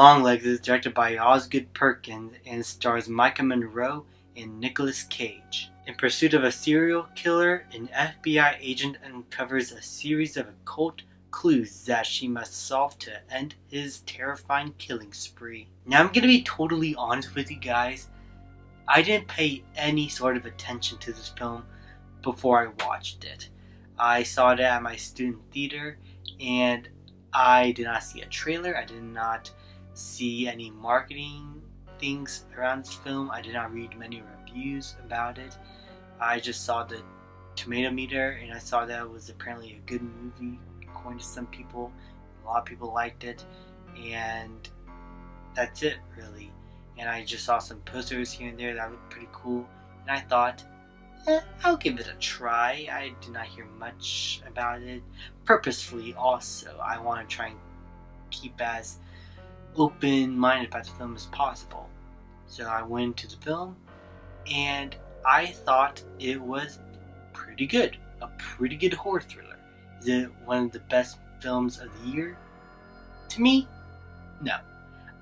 Longlegs is directed by Osgood Perkins and stars Micah Monroe and Nicolas Cage. In pursuit of a serial killer, an FBI agent uncovers a series of occult clues that she must solve to end his terrifying killing spree. Now I'm gonna be totally honest with you guys. I didn't pay any sort of attention to this film before I watched it. I saw it at my student theater and I did not see a trailer. I did not see any marketing things around this film. I did not read many reviews about it. I just saw the tomato meter and I saw that it was apparently a good movie according to some people. A lot of people liked it, and that's it really. And I just saw some posters here and there that looked pretty cool, and I thought, I'll give it a try. I did not hear much about it. Purposefully also, I want to try and keep as open-minded about the film as possible. So I went to the film and I thought it was pretty good. A pretty good horror thriller. Is it one of the best films of the year? To me, no.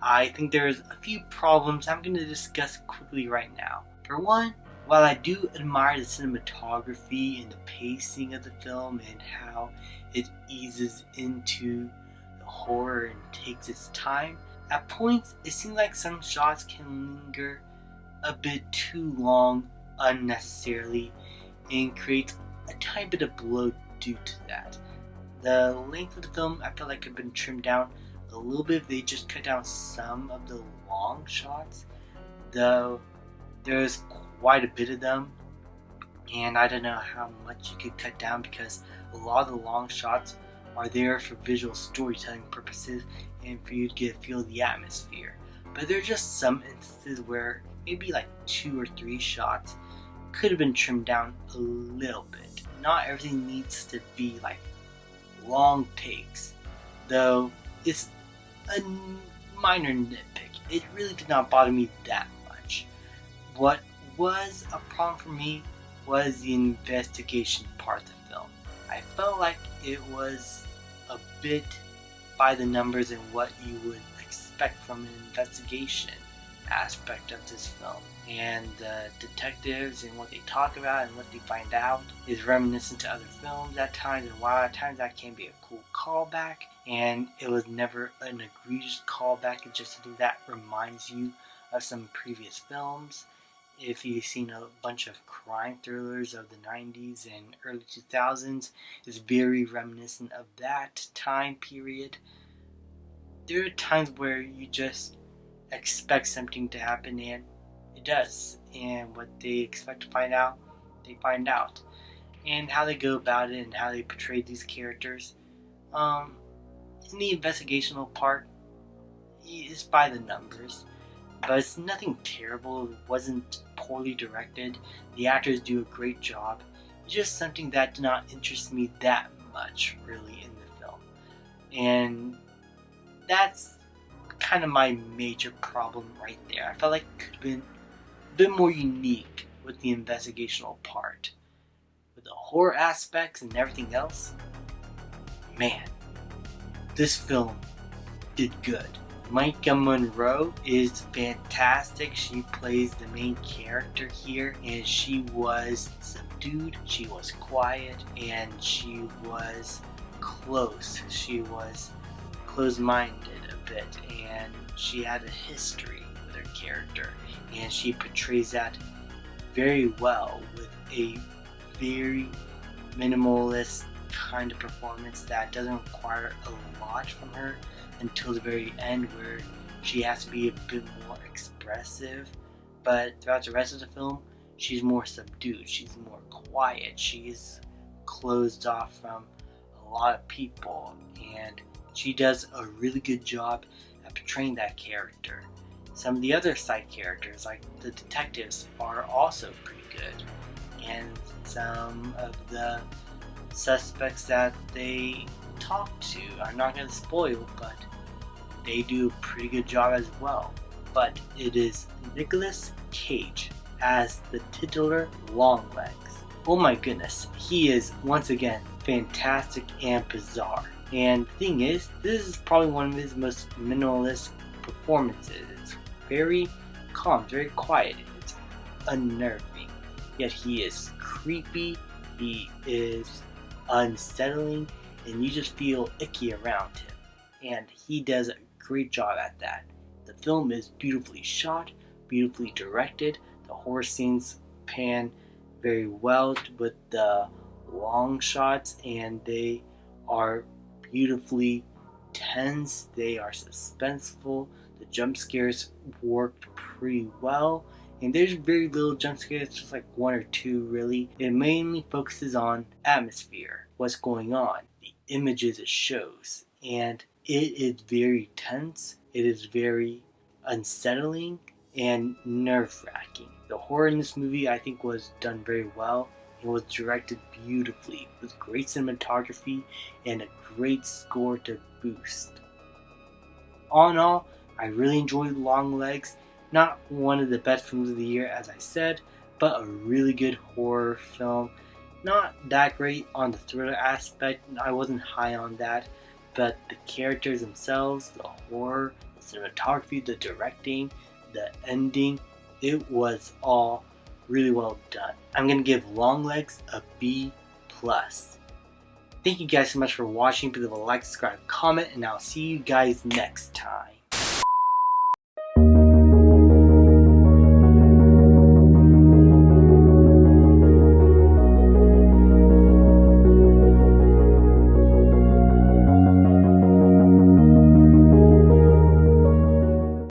I think there's a few problems I'm going to discuss quickly right now. For one, while I do admire the cinematography and the pacing of the film and how it eases into the horror and takes its time, at points it seems like some shots can linger a bit too long unnecessarily and create a tiny bit of bloat due to that. The length of the film I feel like could have been trimmed down a little bit if they just cut down some of the long shots, though there's quite a bit of them, and I don't know how much you could cut down because a lot of the long shots are there for visual storytelling purposes and for you to get a feel of the atmosphere. But there are just some instances where maybe like 2 or 3 shots could have been trimmed down a little bit. Not everything needs to be like long takes, though it's a minor nitpick. It really did not bother me that much. What was a problem for me was the investigation part of the film. I felt like it was a bit by the numbers and what you would expect from an investigation aspect of this film. And the detectives and what they talk about and what they find out is reminiscent to other films at times, and while at times that can be a cool callback, and it was never an egregious callback, it's just something that reminds you of some previous films. If you've seen a bunch of crime thrillers of the 90s and early 2000s, it's very reminiscent of that time period. There are times where you just expect something to happen and it does, and what they expect to find out, they find out. And how they go about it and how they portray these characters, in the investigational part, is by the numbers. But it's nothing terrible. It wasn't poorly directed. The actors do a great job. It's just something that did not interest me that much, really, in the film. And that's kind of my major problem right there. I felt like it could have been a bit more unique with the investigational part. With the horror aspects and everything else, man, this film did good. Micah Monroe is fantastic. She plays the main character here, and she was subdued, she was quiet, and she was close. She was close-minded a bit, and she had a history with her character, and she portrays that very well with a very minimalist kind of performance that doesn't require a lot from her until the very end, where she has to be a bit more expressive. But throughout the rest of the film, she's more subdued, she's more quiet, she's closed off from a lot of people, and she does a really good job at portraying that character. Some of the other side characters, like the detectives, are also pretty good, and some of the suspects that they talk to, I'm not going to spoil, but they do a pretty good job as well. But it is Nicolas Cage as the titular Longlegs. Oh my goodness, he is once again fantastic and bizarre. And the thing is, this is probably one of his most minimalist performances. It's very calm, very quiet. It's unnerving. Yet he is creepy, he is unsettling, and you just feel icky around him. And he does a great job at that. The film is beautifully shot, beautifully directed. The horror scenes pan very well with the long shots, and they are beautifully tense. They are suspenseful. The jump scares worked pretty well, and there's very little jump scares, just like one or two really. It mainly focuses on atmosphere, what's going on, the images it shows, and it is very tense. It is very unsettling and nerve-wracking. The horror in this movie, I think, was done very well. It was directed beautifully with great cinematography and a great score to boost. All in all, I really enjoyed Longlegs. Not one of the best films of the year, as I said, but a really good horror film. Not that great on the thriller aspect. I wasn't high on that. But the characters themselves, the horror, the cinematography, the directing, the ending, it was all really well done. I'm going to give Longlegs a B+. Thank you guys so much for watching. Please leave a like, subscribe, comment, and I'll see you guys next time.